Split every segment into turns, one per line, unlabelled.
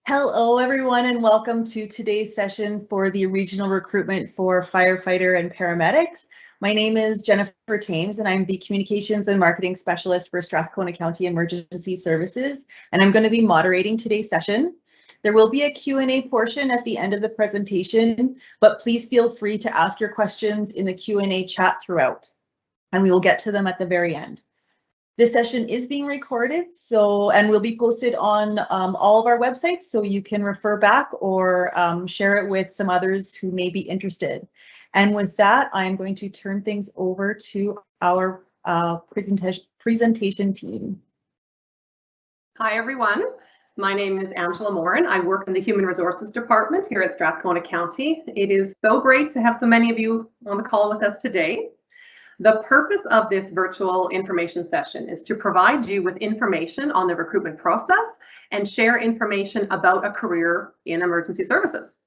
Hello, everyone, and welcome to today's session for the regional recruitment for firefighter and paramedics. My name is Jennifer Thames, and I'm the Communications and Marketing Specialist for Strathcona County Emergency Services, and I'm going to be moderating today's session. There will be a Q&A portion at the end of the presentation, but please feel free to ask your questions in the Q&A chat throughout, and we will get to them at the very end. This session is being recorded, and will be posted on all of our websites, so you can refer back or share it with some others who may be interested. And with that, I'm going to turn things over to our presentation team.
Hi, everyone. My name is Angela Morin. I work in the Human Resources Department here at Strathcona County. It is so great to have so many of you on the call with us today. The purpose of this virtual information session is to provide you with information on the recruitment process and share information about a career in emergency services.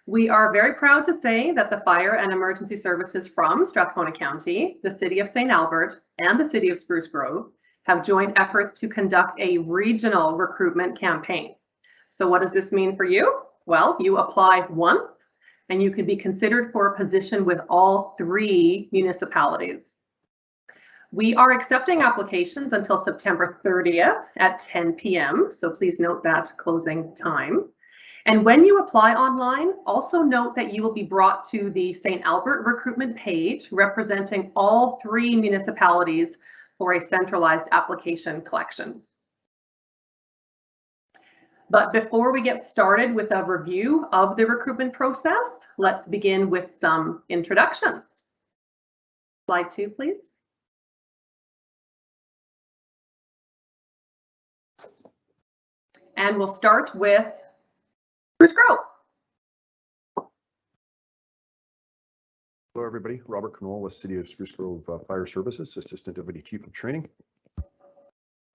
We are very proud to say that the Fire and Emergency Services from Strathcona County, the City of St. Albert, and the City of Spruce Grove have joined efforts to conduct a regional recruitment campaign. So what does this mean for you? Well, you apply once, and you can be considered for a position with all 3 municipalities. We are accepting applications until September 30th at 10 p.m. So please note that closing time. And when you apply online, also note that you will be brought to the St. Albert recruitment page representing all 3 municipalities for a centralized application collection. But before we get started with a review of the recruitment process, let's begin with some introductions. Slide 2, please. And we'll start with Spruce Grove.
Hello, everybody. Robert Knoll with City of Spruce Grove Fire Services, Assistant Deputy Chief of Training. I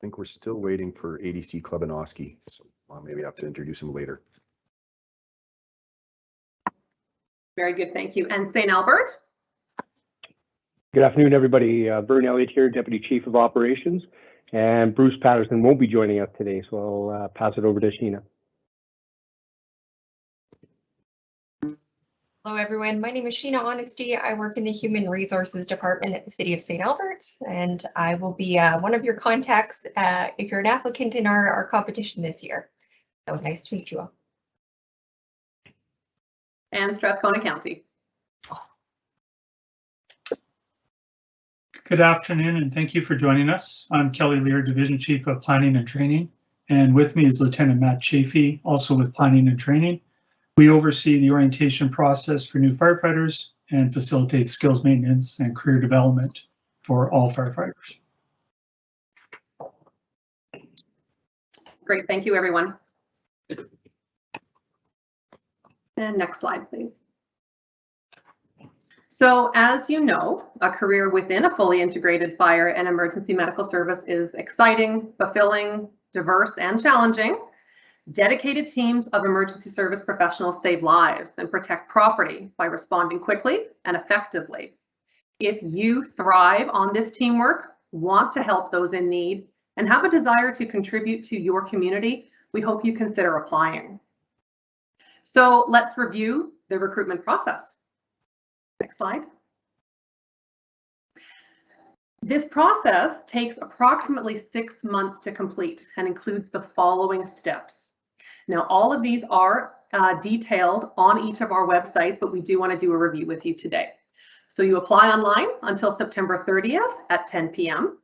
think we're still waiting for ADC Klebanoski, so maybe I have to introduce him later.
Very good, thank you. And St. Albert?
Good afternoon, everybody. Vern Elliott here, Deputy Chief of Operations, and Bruce Patterson won't be joining us today, so I'll pass it over to Sheena.
Hello, everyone. My name is Sheena Honesty. I work in the Human Resources Department at the City of St. Albert, and I will be one of your contacts if you're an applicant in our competition this year. So nice to meet you all.
And Strathcona County.
Good afternoon, and thank you for joining us. I'm Kelly Lear, Division Chief of Planning and Training, and with me is Lieutenant Matt Chafee, also with Planning and Training. We oversee the orientation process for new firefighters and facilitate skills maintenance and career development for all firefighters.
Great, thank you, everyone. And next slide, please. So as you know, a career within a fully integrated fire and emergency medical service is exciting, fulfilling, diverse, and challenging. Dedicated teams of emergency service professionals save lives and protect property by responding quickly and effectively. If you thrive on this teamwork, want to help those in need, and have a desire to contribute to your community, we hope you consider applying. So let's review the recruitment process. Next slide. This process takes approximately 6 months to complete and includes the following steps. Now, all of these are detailed on each of our websites, but we do want to do a review with you today. So you apply online until September 30th at 10 p.m.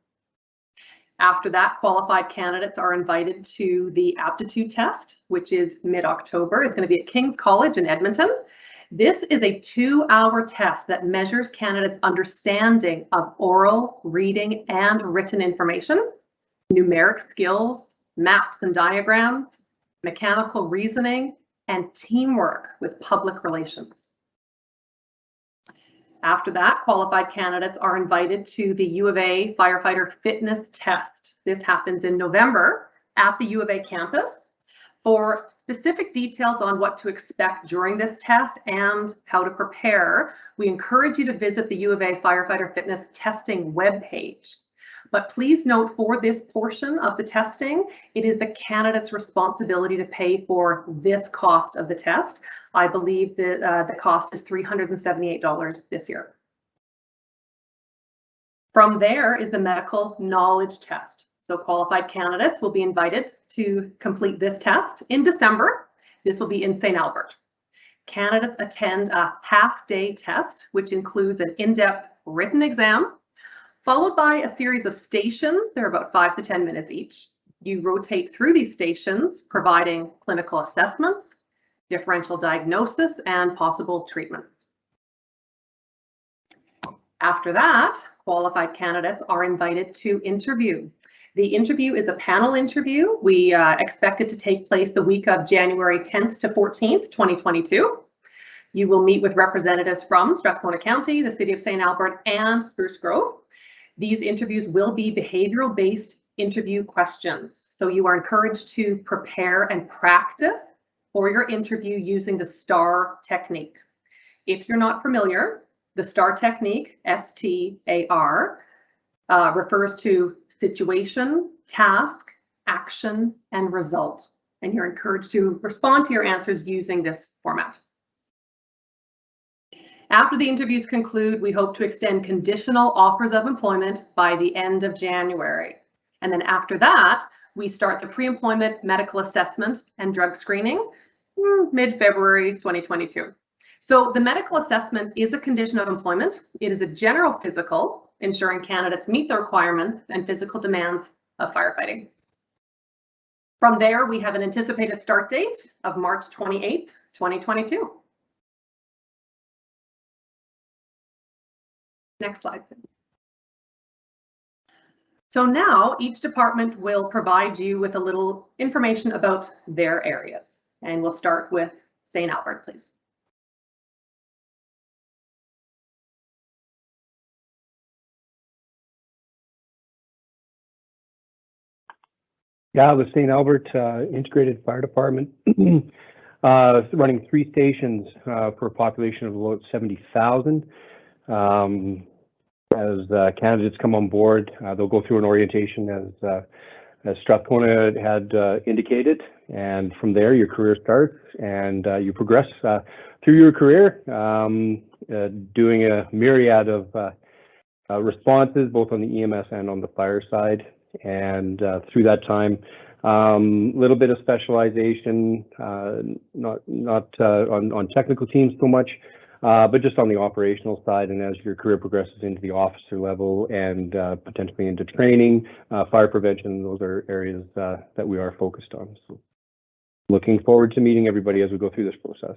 After that, qualified candidates are invited to the Aptitude Test, which is mid-October. It's going to be at King's College in Edmonton. This is a 2-hour test that measures candidates' understanding of oral, reading, and written information, numeric skills, maps and diagrams, mechanical reasoning, and teamwork with public relations. After that, qualified candidates are invited to the U of A Firefighter Fitness Test. This happens in November at the U of A campus. For specific details on what to expect during this test and how to prepare, we encourage you to visit the U of A Firefighter Fitness Testing webpage. But please note, for this portion of the testing, it is the candidate's responsibility to pay for this cost of the test. I believe that the cost is $378 this year. From there is the medical knowledge test. So qualified candidates will be invited to complete this test in December. This will be in St. Albert. Candidates attend a half-day test, which includes an in-depth written exam, followed by a series of stations. They're about 5 to 10 minutes each. You rotate through these stations, providing clinical assessments, differential diagnosis, and possible treatments. After that, qualified candidates are invited to interview. The interview is a panel interview. We expect it to take place the week of January 10th to 14th, 2022. You will meet with representatives from Strathcona County, the City of St. Albert, and Spruce Grove. These interviews will be behavioral-based interview questions. So you are encouraged to prepare and practice for your interview using the STAR technique. If you're not familiar, the STAR technique, S-T-A-R, refers to situation, task, action, and result. And you're encouraged to respond to your answers using this format. After the interviews conclude, we hope to extend conditional offers of employment by the end of January. And then after that, we start the pre-employment medical assessment and drug screening mid-February 2022. So the medical assessment is a condition of employment. It is a general physical, ensuring candidates meet the requirements and physical demands of firefighting. From there, we have an anticipated start date of March 28th, 2022. Next slide, please. So now each department will provide you with a little information about their areas. And we'll start with St. Albert, please.
Yeah, the St. Albert Integrated Fire Department running 3 stations for a population of about 70,000. As candidates come on board, they'll go through an orientation as Strathcona had indicated, and from there your career starts and you progress through your career, doing a myriad of responses both on the EMS and on the fire side. And through that time, little bit of specialization, not on technical teams so much, but just on the operational side. And as your career progresses into the officer level and potentially into training, fire prevention, those are areas that we are focused on. So looking forward to meeting everybody as we go through this process.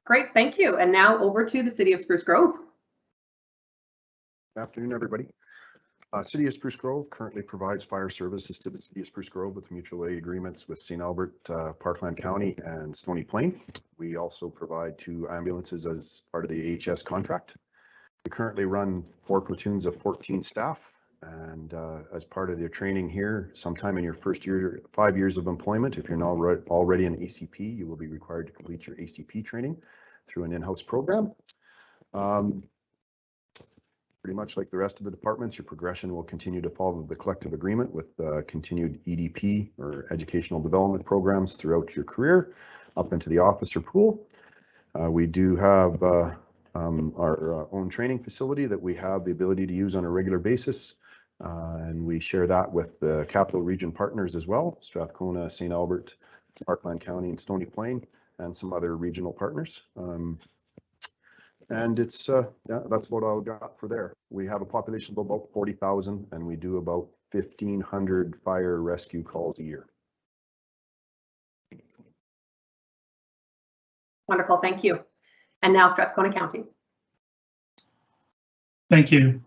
Great, thank you. And now over to the City of Spruce Grove.
Good afternoon, everybody. City of Spruce Grove currently provides fire services to the City of Spruce Grove with mutual aid agreements with St. Albert, Parkland County, and Stony Plain. We also provide 2 ambulances as part of the AHS contract. We currently run 4 platoons of 14 staff, and as part of your training here, sometime in your first year, 5 years of employment, if you're not already an ACP, you will be required to complete your ACP training through an in-house program. Pretty much like the rest of the departments, your progression will continue to follow the collective agreement with continued EDP or educational development programs throughout your career up into the officer pool. We do have our own training facility that we have the ability to use on a regular basis. And we share that with the Capital Region partners as well, Strathcona, St. Albert, Parkland County, and Stony Plain, and some other regional partners. And it's, yeah, that's what I've got for there. We have a population of about 40,000, and we do about 1,500 fire rescue calls a year.
Wonderful, thank you. And now Strathcona County.
Thank you.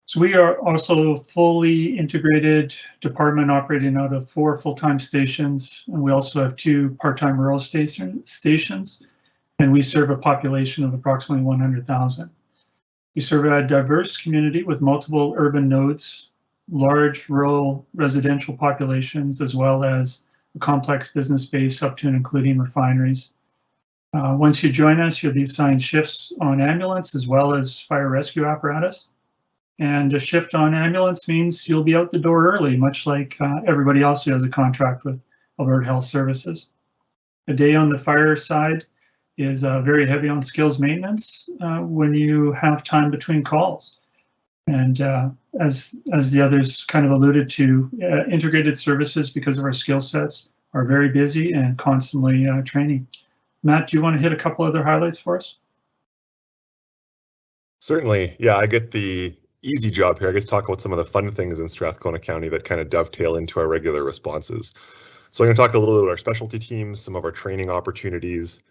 So we are also a fully integrated department operating out of 4 full-time stations, and we also have 2 part-time rural stations, and we serve a population of approximately 100,000. We serve a diverse community with multiple urban nodes, large rural residential populations, as well as a complex business base up to and including refineries. Once you join us, you'll be assigned shifts on ambulance as well as fire rescue apparatus. And a shift on ambulance means you'll be out the door early, much like everybody else who has a contract with Alberta Health Services. A day on the fire side is very heavy on skills maintenance when you have time between calls. And as the others kind of alluded to, integrated services, because of our skill sets, are very busy and constantly training. Matt, do you want to hit a couple other highlights for us?
Certainly. Yeah, I get the easy job here. I get to talk about some of the fun things in Strathcona County that kind of dovetail into our regular responses. So I'm going to talk a little bit about our specialty teams, some of our training opportunities,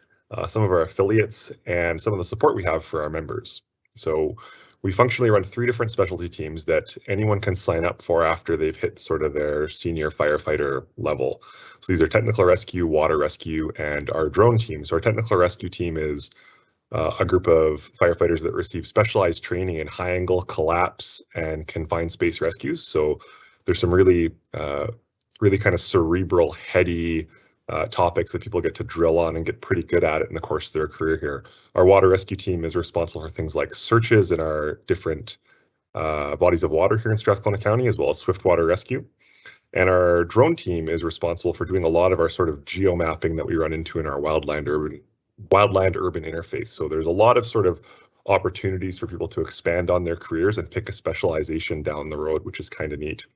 some of our affiliates, and some of the support we have for our members. So we functionally run 3 different specialty teams that anyone can sign up for after they've hit sort of their senior firefighter level. So these are technical rescue, water rescue, and our drone team. So our technical rescue team is a group of firefighters that receive specialized training in high angle, collapse, and confined space rescues. So there's some really kind of cerebral, heady topics that people get to drill on and get pretty good at it in the course of their career here. Our water rescue team is responsible for things like searches in our different bodies of water here in Strathcona County, as well as swift water rescue. And our drone team is responsible for doing a lot of our sort of geomapping that we run into in our wildland urban interface. So there's a lot of sort of opportunities for people to expand on their careers and pick a specialization down the road, which is kind of neat.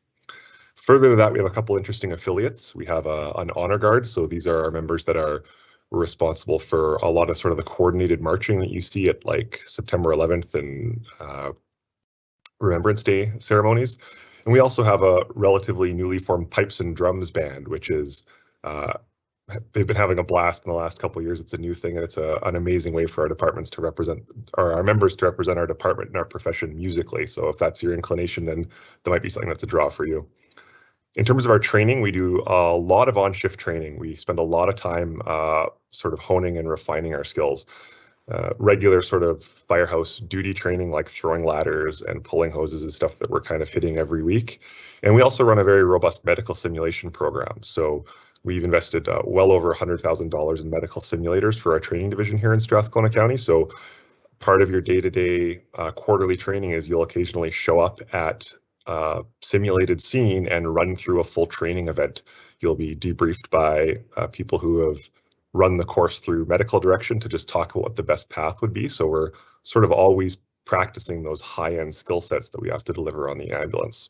Further to that, we have a couple interesting affiliates. We have an honor guard. So these are our members that are responsible for a lot of sort of the coordinated marching that you see at like September 11th and Remembrance Day ceremonies. And we also have a relatively newly formed pipes and drums band, which is they've been having a blast in the last couple of years. It's a new thing, and it's an amazing way for our departments to represent, or our members to represent our department and our profession musically. So if that's your inclination, then that might be something that's a draw for you. In terms of our training, we do a lot of on-shift training. We spend a lot of time sort of honing and refining our skills. Regular sort of firehouse duty training, like throwing ladders and pulling hoses is stuff that we're kind of hitting every week. And we also run a very robust medical simulation program. So we've invested well over $100,000 in medical simulators for our training division here in Strathcona County. So part of your day-to-day quarterly training is you'll occasionally show up at a simulated scene and run through a full training event. You'll be debriefed by people who have run the course through medical direction to just talk about what the best path would be. So we're sort of always practicing those high-end skill sets that we have to deliver on the ambulance.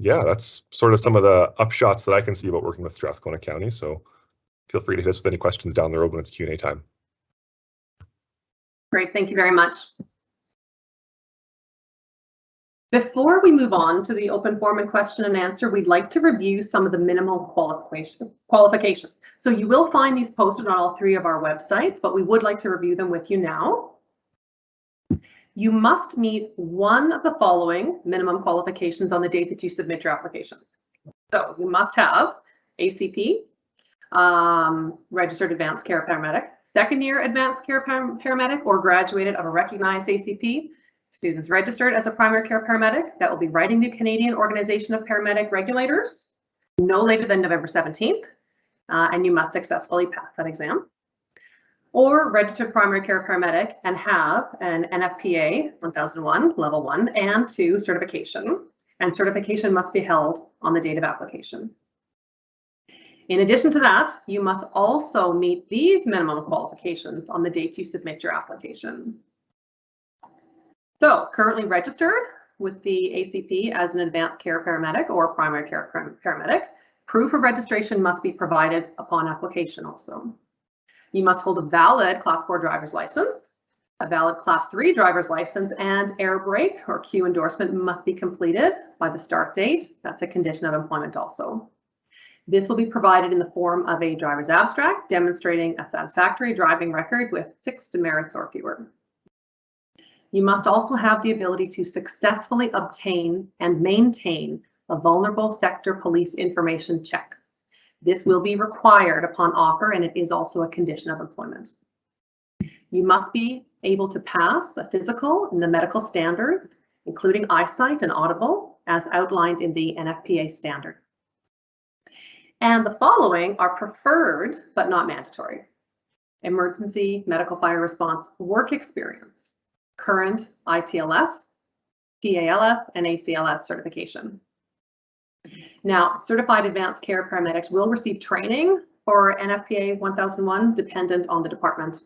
Yeah, that's sort of some of the upshots that I can see about working with Strathcona County. So feel free to hit us with any questions down the road when it's Q&A time.
Great, thank you very much. Before we move on to the open forum and question and answer, we'd like to review some of the minimum qualifications. So you will find these posted on all 3 of our websites, but we would like to review them with you now. You must meet one of the following minimum qualifications on the date that you submit your application. So you must have ACP, registered Advance Care Paramedic, second-year Advance Care Paramedic, or graduated of a recognized ACP, students registered as a primary care paramedic that will be writing the Canadian Organization of Paramedic Regulators no later than November 17th, and you must successfully pass that exam. Or registered primary care paramedic and have an NFPA 1001 level 1 and 2 certification, and certification must be held on the date of application. In addition to that, you must also meet these minimum qualifications on the date you submit your application. So currently registered with the ACP as an advanced care paramedic or primary care paramedic, proof of registration must be provided upon application also. You must hold a valid Class 4 driver's license, a valid Class 3 driver's license, and air brake or Q endorsement must be completed by the start date. That's a condition of employment also. This will be provided in the form of a driver's abstract demonstrating a satisfactory driving record with 6 demerits or fewer. You must also have the ability to successfully obtain and maintain a vulnerable sector police information check. This will be required upon offer, and it is also a condition of employment. You must be able to pass a physical and the medical standards, including eyesight and audible, as outlined in the NFPA standard. And the following are preferred but not mandatory: emergency medical fire response work experience, current ITLS, PALS, and ACLS certification. Now, certified advanced care paramedics will receive training for NFPA 1001 dependent on the department.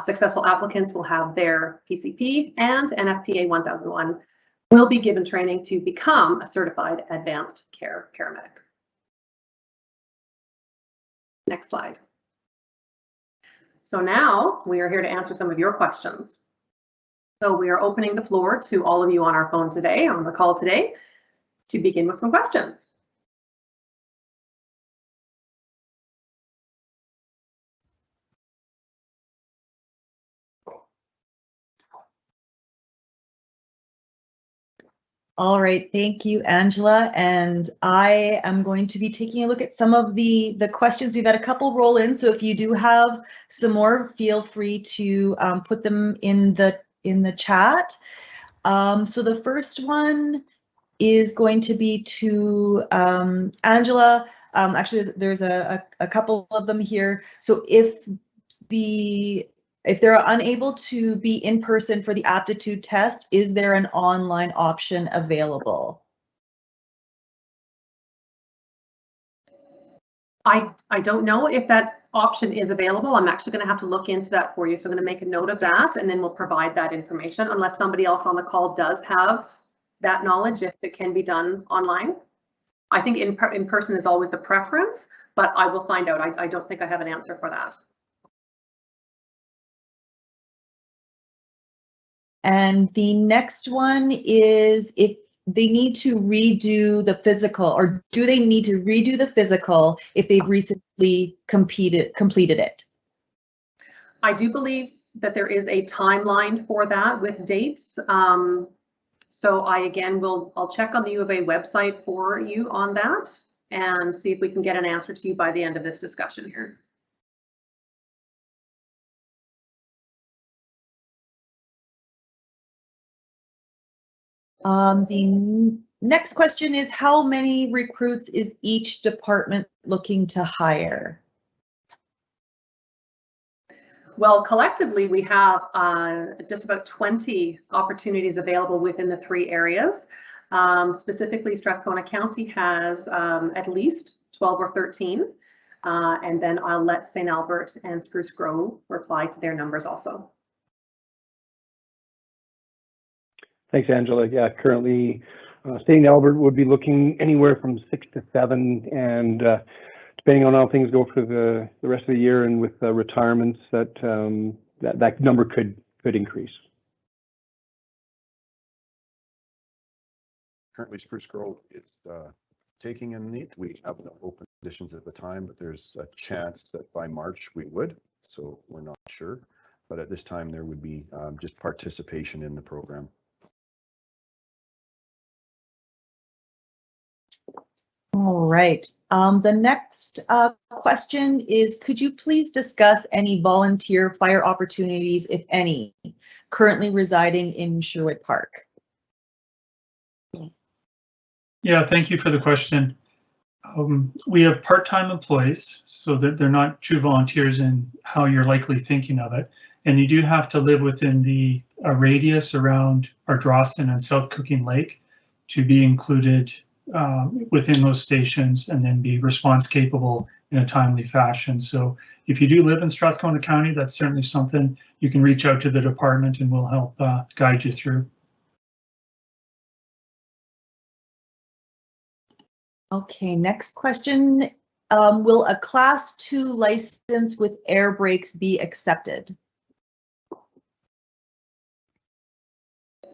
Successful applicants will have their PCP, and NFPA 1001 will be given training to become a certified advanced care paramedic. Next slide. So now we are here to answer some of your questions. So we are opening the floor to all of you on our phone today, on the call today, to begin with some questions.
All right, thank you, Angela. And I am going to be taking a look at some of the questions. We've had a couple roll in, so if you do have some more, feel free to put them in the chat. So the first one is going to be to Angela. Actually, there's a couple of them here. So if they're unable to be in person for the aptitude test, is there an online option available?
I don't know if that option is available. I'm actually going to have to look into that for you. So I'm going to make a note of that, and then we'll provide that information unless somebody else on the call does have that knowledge, if it can be done online. I think in person is always the preference, but I will find out. I don't think I have an answer for that.
And the next one is if they need to redo the physical, or do they need to redo the physical if they've recently completed it?
I do believe that there is a timeline for that with dates. So I'll check on the U of A website for you on that and see if we can get an answer to you by the end of this discussion here.
The next question is, how many recruits is each department looking to hire?
Well, collectively, we have just about 20 opportunities available within the 3 areas. Specifically, Strathcona County has at least 12 or 13. And then I'll let St. Albert and Spruce Grove reply to their numbers also.
Thanks, Angela. Yeah, currently St. Albert would be looking anywhere from 6 to 7, and depending on how things go for the rest of the year and with retirements, that number could increase.
Currently, Spruce Grove is taking in need. We have no open positions at the time, but there's a chance that by March we would, so we're not sure. But at this time, there would be just participation in the program.
All right. The next question is, could you please discuss any volunteer fire opportunities, if any, currently residing in Sherwood Park?
Yeah, thank you for the question. We have part-time employees, so that they're not true volunteers in how you're likely thinking of it. And you do have to live within the radius around Ardrossan and South Cooking Lake to be included within those stations and then be response capable in a timely fashion. So if you do live in Strathcona County, that's certainly something you can reach out to the department and we'll help guide you through.
Okay, next question. Will a Class 2 license with air brakes be accepted?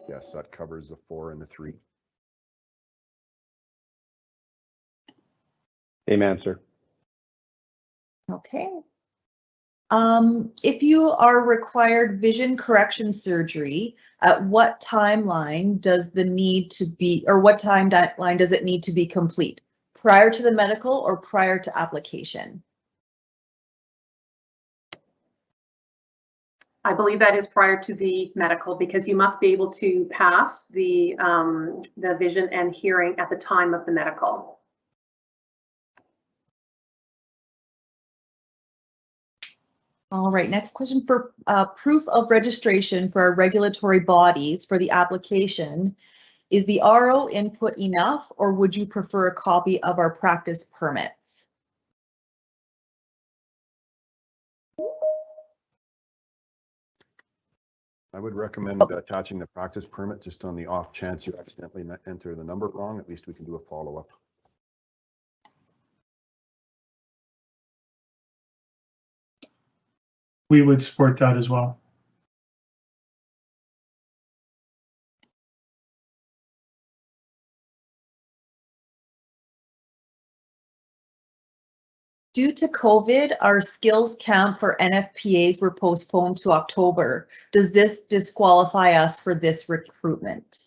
Yes, that covers the 4 and the 3.
Same answer.
Okay. If you are required vision correction surgery, at what timeline does the need to be, or what timeline does it need to be complete? Prior to the medical or prior to application?
I believe that is prior to the medical, because you must be able to pass the vision and hearing at the time of the medical.
All right, next question for proof of registration for our regulatory bodies for the application. Is the RO input enough, or would you prefer a copy of our practice permits?
I would recommend attaching the practice permit just on the off chance you accidentally enter the number wrong. At least we can do a follow-up.
We would support that as well.
Due to COVID, our skills camp for NFPAs were postponed to October. Does this disqualify us for this recruitment?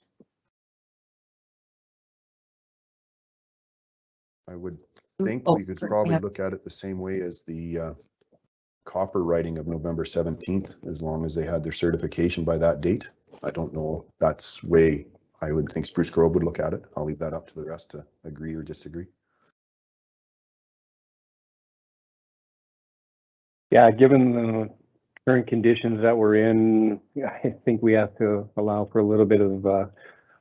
I would think we could probably look at it the same way as the copper writing of November 17th, as long as they had their certification by that date. I don't know. That's way I would think Spruce Grove would look at it. I'll leave that up to the rest to agree or disagree.
Yeah, given the current conditions that we're in, I think we have to allow for a little bit of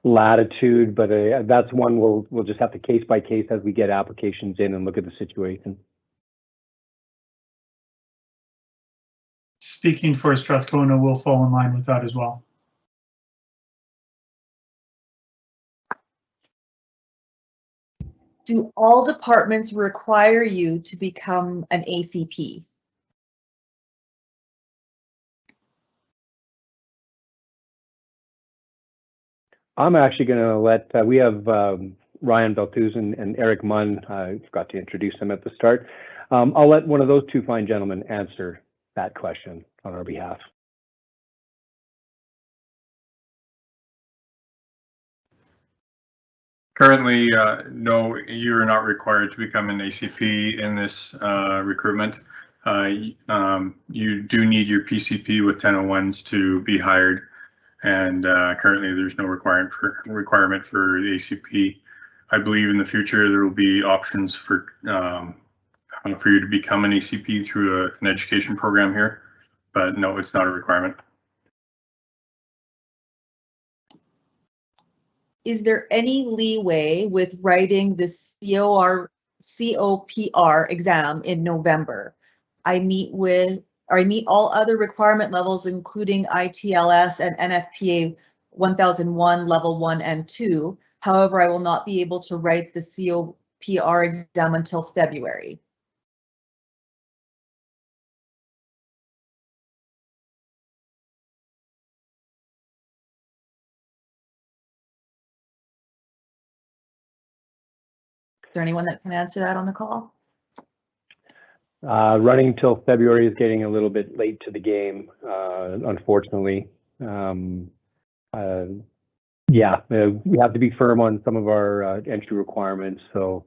latitude, but that's one we'll just have to case by case as we get applications in and look at the situation.
Speaking for Strathcona, we'll fall in line with that as well.
Do all departments require you to become an ACP?
I'm actually going to let, we have Ryan Beltuzin and Eric Munn. I forgot to introduce them at the start. I'll let one of those two fine gentlemen answer that question on our behalf.
Currently, no, you are not required to become an ACP in this recruitment. You do need your PCP with 1001s to be hired, and currently there's no requirement for the ACP. I believe in the future there will be options for you to become an ACP through an education program here, but no, it's not a requirement.
Is there any leeway with writing the COPR exam in November? I meet all other requirement levels, including ITLS and NFPA 1001 level 1 and 2. However, I will not be able to write the COPR exam until February. Is there anyone that can answer that on the call?
Running till February is getting a little bit late to the game, unfortunately. Yeah, we have to be firm on some of our entry requirements. So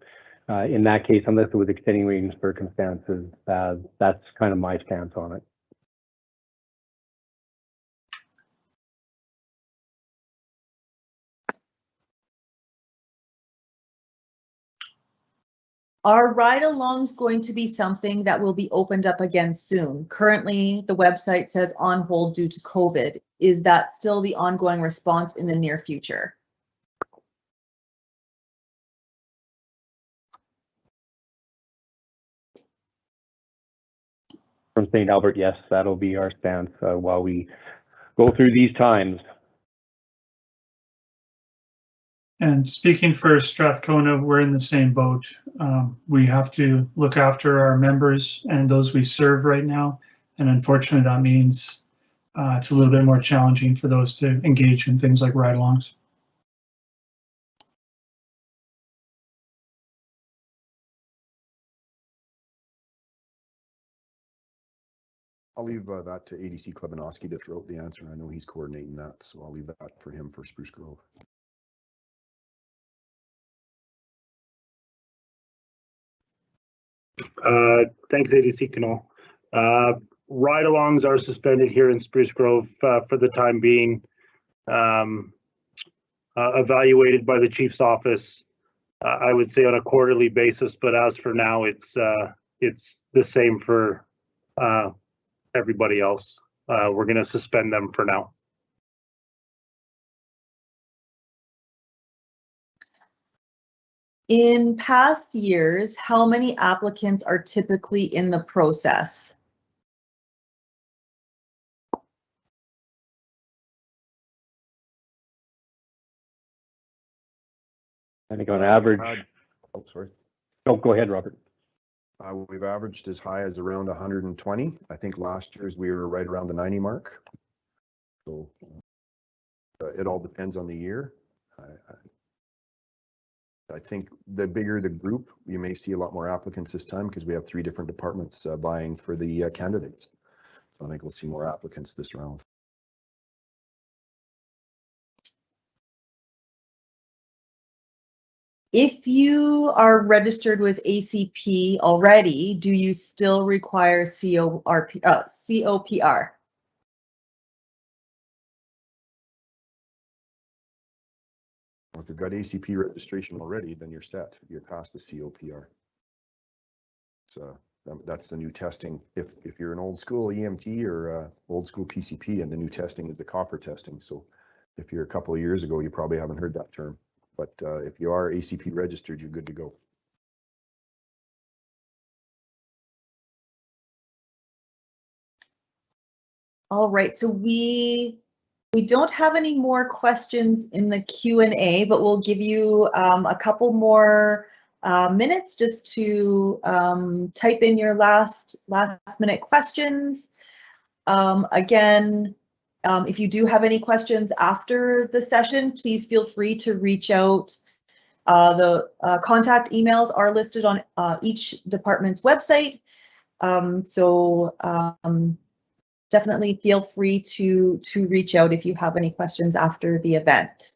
in that case, unless it was extenuating circumstances, that's kind of my stance on it.
Are ride-alongs going to be something that will be opened up again soon? Currently, the website says on hold due to COVID. Is that still the ongoing response in the near future?
From St. Albert, yes, that'll be our stance while we go through these times.
And speaking for Strathcona, we're in the same boat. We have to look after our members and those we serve right now. And unfortunately, that means it's a little bit more challenging for those to engage in things like ride-alongs.
I'll leave that to ADC Klebanoski to throw out the answer. I know he's coordinating that, so I'll leave that for him for Spruce Grove.
Thanks, ADC Canal. Ride-alongs are suspended here in Spruce Grove for the time being, evaluated by the Chief's office, I would say on a quarterly basis, but as for now, it's the same for everybody else. We're going to suspend them for now.
In past years, how many applicants are typically in the process?
I think on average,
Oh, sorry.
oh, go ahead, Robert.
We've averaged as high as around 120. I think last year's we were right around the 90 mark. So it all depends on the year. I think the bigger the group, you may see a lot more applicants this time because we have 3 different departments vying for the candidates. So I think we'll see more applicants this round.
If you are registered with ACP already, do you still require COPR?
If you've got ACP registration already, then you're set. You're past the COPR. So that's the new testing. If you're an old school EMT or old school PCP, and the new testing is the copper testing. So if you're a couple of years ago, you probably haven't heard that term. But if you are ACP registered, you're good to go.
All right, so we don't have any more questions in the Q&A, but we'll give you a couple more minutes just to type in your last minute questions. Again, if you do have any questions after the session, please feel free to reach out. The contact emails are listed on each department's website. Definitely feel free to reach out if you have any questions after the event.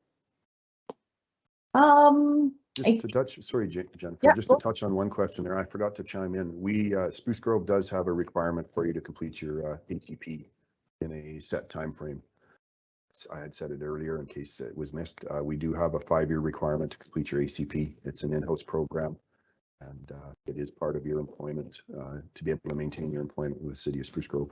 Just to touch, sorry, Jennifer,
yeah,
just to touch on one question there, I forgot to chime in. We, Spruce Grove does have a requirement for you to complete your ACP in a set time frame. I had said it earlier in case it was missed. We do have a 5-year requirement to complete your ACP. It's an in-house program, and it is part of your employment to be able to maintain your employment with the City of Spruce Grove.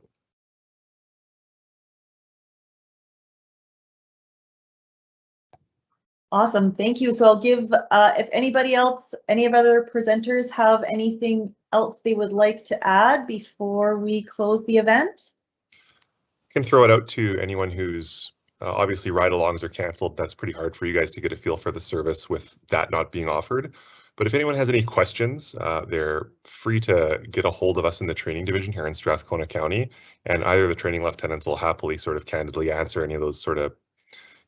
Awesome, thank you. So I'll give, if anybody else, any of other presenters have anything else they would like to add before we close the event?
I can throw it out to anyone who's obviously ride-alongs are canceled. That's pretty hard for you guys to get a feel for the service with that not being offered. But if anyone has any questions, they're free to get a hold of us in the training division here in Strathcona County, and either the training lieutenants will happily sort of candidly answer any of those sort of,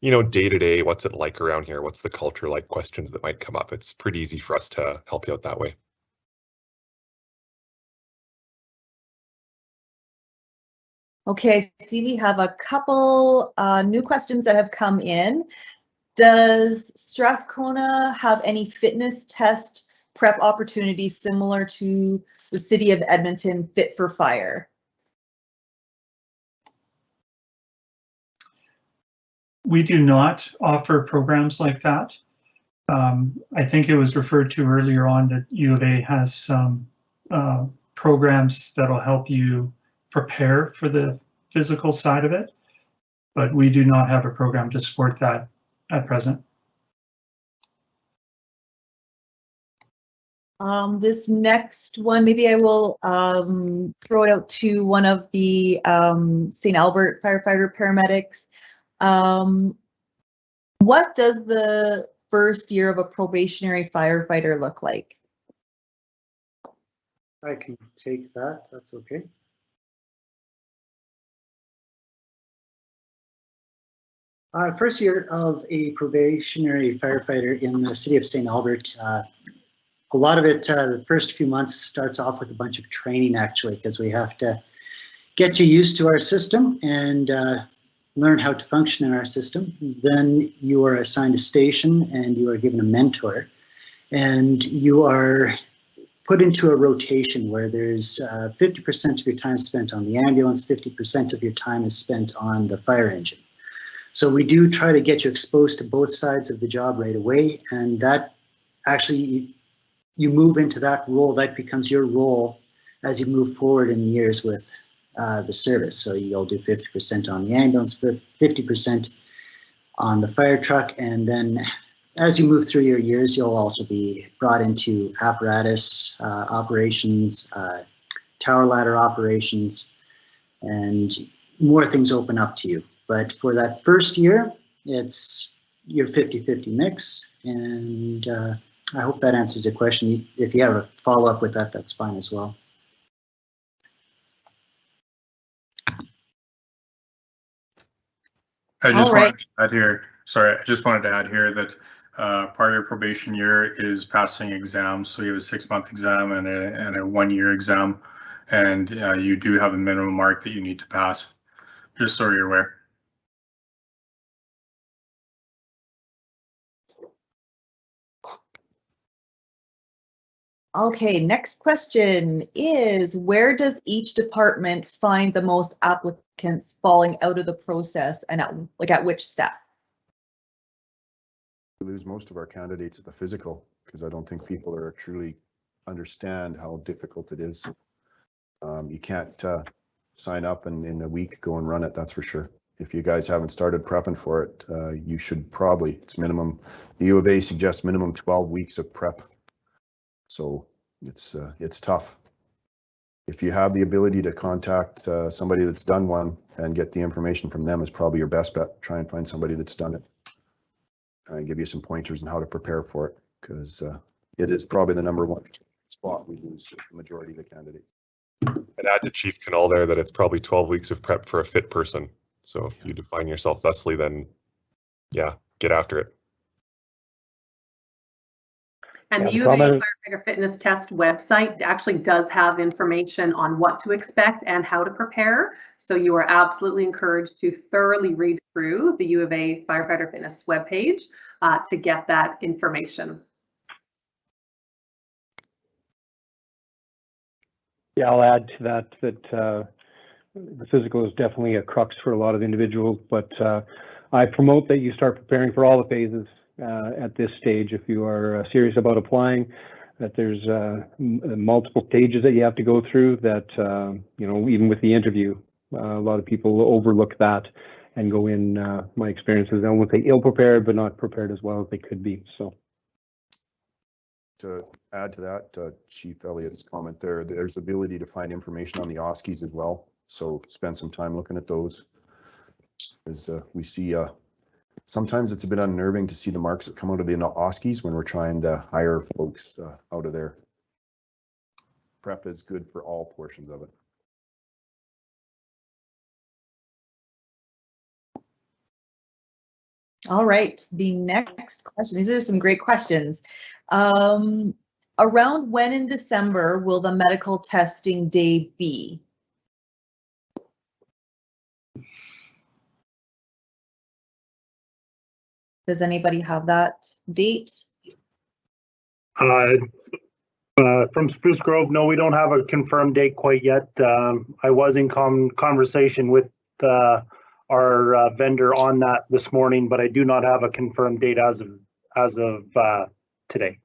you know, day-to-day, what's it like around here? What's the culture like questions that might come up? It's pretty easy for us to help you out that way.
Okay, I see we have a couple new questions that have come in. Does Strathcona have any fitness test prep opportunities similar to the City of Edmonton Fit for Fire?
We do not offer programs like that. I think it was referred to earlier on that U of A has some programs that'll help you prepare for the physical side of it, but we do not have a program to support that at present.
This next one, maybe I will throw it out to one of the St. Albert firefighter paramedics. What does the first year of a probationary firefighter look like?
I can take that, that's okay. First year of a probationary firefighter in the City of St. Albert, a lot of it, the first few months starts off with a bunch of training actually, because we have to get you used to our system and learn how to function in our system. Then you are assigned a station and you are given a mentor, and you are put into a rotation where there's 50% of your time spent on the ambulance, 50% of your time is spent on the fire engine. So we do try to get you exposed to both sides of the job right away, and that actually, you move into that role, that becomes your role as you move forward in years with the service. So you'll do 50% on the ambulance, 50% on the fire truck, and then as you move through your years, you'll also be brought into apparatus operations, tower ladder operations, and more things open up to you. But for that first year, it's your 50-50 mix, and I hope that answers your question. If you have a follow-up with that, that's fine as well.
I just
All right.
wanted to add here, sorry, I just wanted to add here that part of your probation year is passing exams. So you have a 6-month exam and a 1-year exam, and you do have a minimum mark that you need to pass, just so you're aware.
Okay, next question is, where does each department find the most applicants falling out of the process, and at which step?
We lose most of our candidates at the physical because I don't think people are truly understand how difficult it is. You can't sign up and in a week go and run it, that's for sure. If you guys haven't started prepping for it, you should probably, it's minimum, the U of A suggests minimum 12 weeks of prep. So it's tough. If you have the ability to contact somebody that's done one and get the information from them, is probably your best bet. Try and find somebody that's done it. And give you some pointers on how to prepare for it, because it is probably the #1 spot we lose the majority of the candidates.
And add to Chief Canal there that it's probably 12 weeks of prep for a fit person. So if you define yourself thusly, then yeah, get after it.
And the
Yeah,
U of A
comment.
Firefighter Fitness Test website actually does have information on what to expect and how to prepare. So you are absolutely encouraged to thoroughly read through the U of A Firefighter Fitness webpage to get that information.
Yeah, I'll add to that the physical is definitely a crux for a lot of individuals, but I promote that you start preparing for all the phases at this stage. If you are serious about applying, that there's multiple stages that you have to go through, that you know, even with the interview, a lot of people overlook that and go in, my experience is, I won't say ill prepared, but not prepared as well as they could be. So
to add to that, Chief Elliott's comment there, there's ability to find information on the OSCEs as well. So spend some time looking at those. As we see, sometimes it's a bit unnerving to see the marks that come out of the OSCEs when we're trying to hire folks out of there. Prep is good for all portions of it.
All right, the next question. These are some great questions. Around when in December will the medical testing day be? Does anybody have that date?
From Spruce Grove, no, we don't have a confirmed date quite yet. I was in conversation with our vendor on that this morning, but I do not have a confirmed date as of today.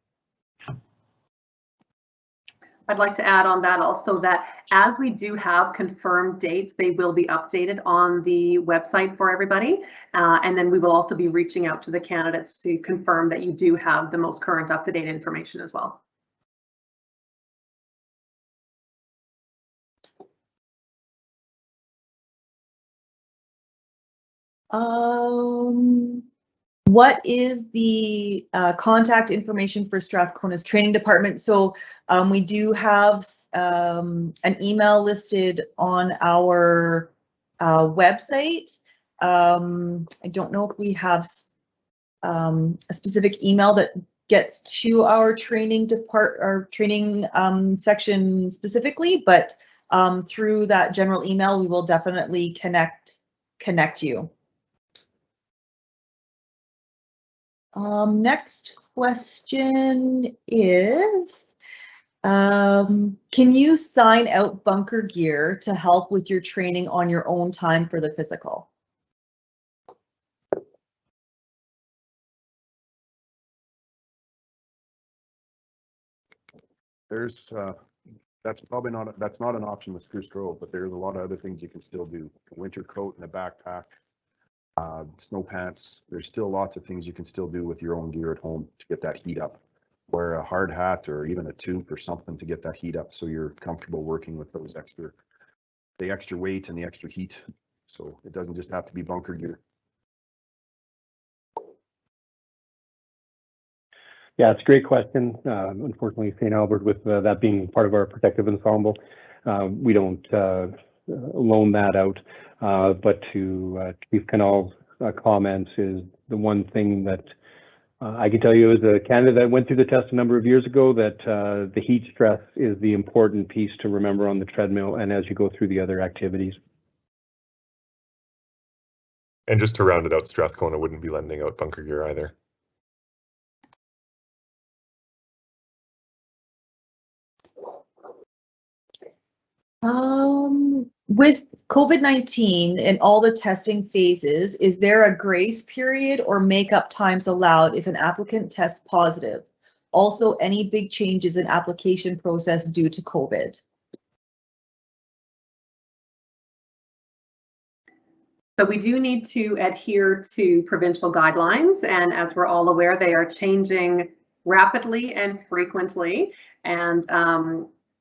I'd like to add on that also that as we do have confirmed dates, they will be updated on the website for everybody. And then we will also be reaching out to the candidates to confirm that you do have the most current up-to-date information as well.
What is the contact information for Strathcona's training department? So we do have an email listed on our website. I don't know if we have a specific email that gets to our training section specifically, but through that general email, we will definitely connect you. Next question is, can you sign out bunker gear to help with your training on your own time for the physical?
There's That's probably not, that's not an option with Spruce Grove, but there's a lot of other things you can still do. A winter coat and a backpack, snow pants. There's still lots of things you can still do with your own gear at home to get that heat up. Wear a hard hat or even a toque or something to get that heat up so you're comfortable working with those the extra weight and the extra heat. So it doesn't just have to be bunker gear.
Yeah, it's a great question. Unfortunately, St. Albert, with that being part of our protective ensemble, we don't loan that out. But to Chief Canal's comments is the one thing that I can tell you as a candidate that went through the test a number of years ago, that the heat stress is the important piece to remember on the treadmill and as you go through the other activities.
And just to round it out, Strathcona wouldn't be lending out bunker gear either.
With COVID-19 and all the testing phases, is there a grace period or makeup times allowed if an applicant tests positive? Also, any big changes in application process due to COVID?
So we do need to adhere to provincial guidelines, and as we're all aware, they are changing rapidly and frequently, and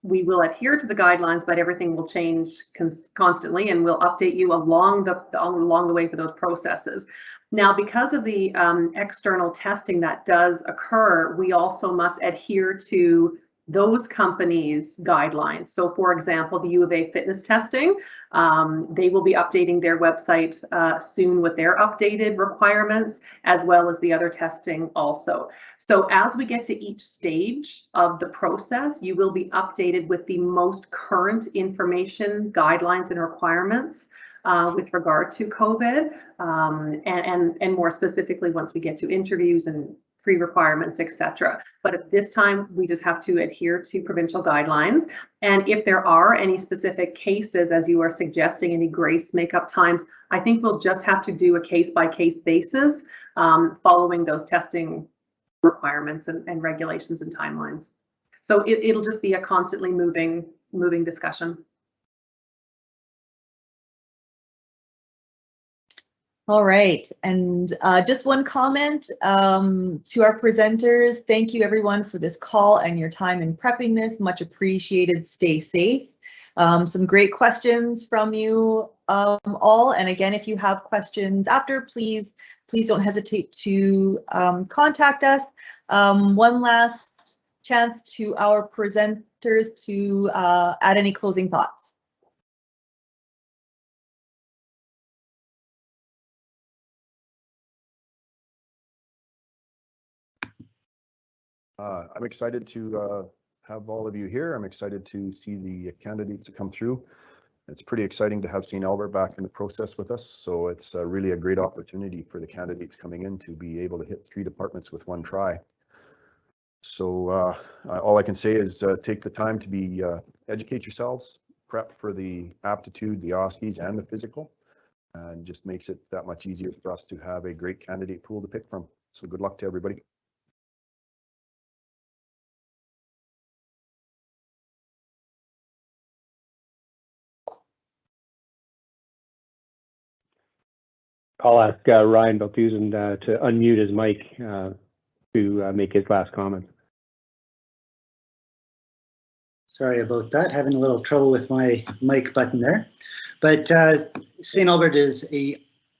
we will adhere to the guidelines, but everything will change constantly, and we'll update you along the way for those processes. Now, because of the external testing that does occur, we also must adhere to those companies' guidelines. So, for example, the U of A fitness testing, they will be updating their website soon with their updated requirements, as well as the other testing also. So as we get to each stage of the process, you will be updated with the most current information, guidelines, and requirements with regard to COVID, and more specifically once we get to interviews and pre-requirements, etc. But at this time, we just have to adhere to provincial guidelines. And if there are any specific cases, as you are suggesting, any grace makeup times, I think we'll just have to do a case-by-case basis following those testing requirements and regulations and timelines. So it'll just be a constantly moving discussion.
All right, and just one comment to our presenters. Thank you everyone for this call and your time in prepping this. Much appreciated. Stay safe. Some great questions from you all. And again, if you have questions after, please don't hesitate to contact us. One last chance to our presenters to add any closing thoughts.
I'm excited to have all of you here. I'm excited to see the candidates that come through. It's pretty exciting to have St. Albert back in the process with us. So it's really a great opportunity for the candidates coming in to be able to hit 3 departments with one try. So all I can say is take the time to be educate yourselves, prep for the aptitude, the OSCEs, and the physical, and just makes it that much easier for us to have a great candidate pool to pick from. So good luck to everybody.
I'll ask Ryan Belthusen to unmute his mic to make his last comment.
Sorry about that, having a little trouble with my mic button there. But St. Albert is a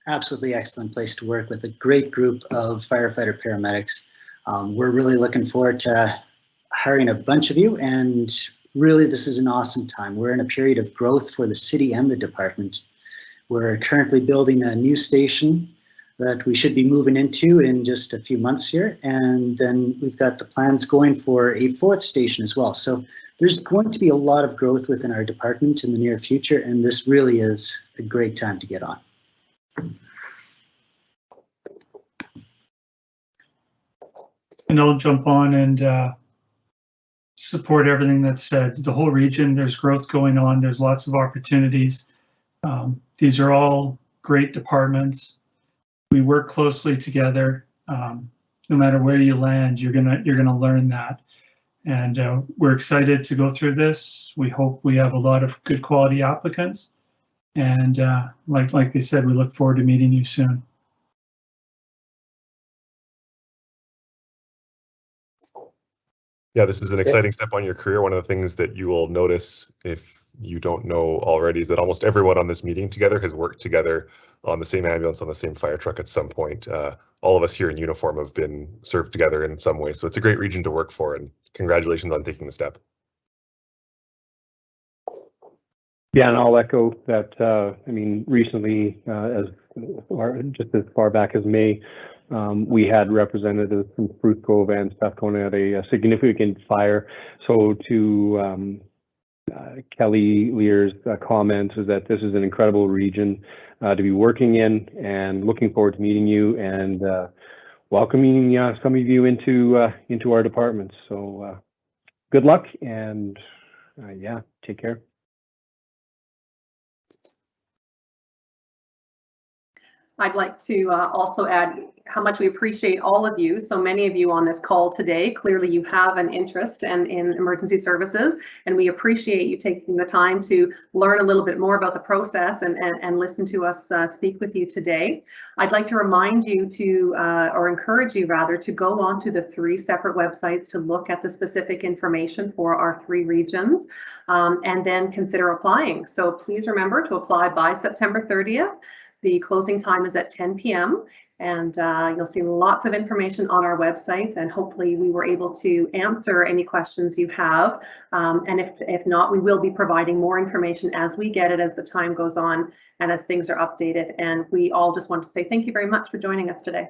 absolutely excellent place to work with a great group of firefighter paramedics. We're really looking forward to hiring a bunch of you, and really this is an awesome time. We're in a period of growth for the city and the department. We're currently building a new station that we should be moving into in just a few months here. And then we've got the plans going for a 4th station as well. So there's going to be a lot of growth within our department in the near future. And this really is a great time to get on.
And I'll jump on and support everything that's said. The whole region, there's growth going on. There's lots of opportunities. These are all great departments. We work closely together. No matter where you land, you're gonna learn that. And we're excited to go through this. We hope we have a lot of good quality applicants. And like they said, we look forward to meeting you soon.
Yeah, this is an exciting step on your career. One of the things that you will notice, if you don't know already, is that almost everyone on this meeting together has worked together on the same ambulance, on the same fire truck at some point. All of us here in uniform have been served together in some way. So it's a great region to work for, and congratulations on taking the step.
Yeah, and I'll echo that. I mean, recently, just as far back as May, we had representatives from Spruce Grove and Strathcona at a significant fire. So to Kelly Lear's comments is that this is an incredible region to be working in, and looking forward to meeting you and welcoming some of you into our departments. So good luck, and yeah, take care.
I'd like to also add how much we appreciate all of you. So many of you on this call today, clearly you have an interest in emergency services, and we appreciate you taking the time to learn a little bit more about the process and listen to us speak with you today. I'd like to remind you to, or encourage you rather, to go on to the 3 separate websites to look at the specific information for our 3 regions, and then consider applying. So please remember to apply by September 30th. The closing time is at 10 p.m. and you'll see lots of information on our website, and hopefully we were able to answer any questions you have. And if not, we will be providing more information as we get it, as the time goes on and as things are updated. And we all just want to say thank you very much for joining us today.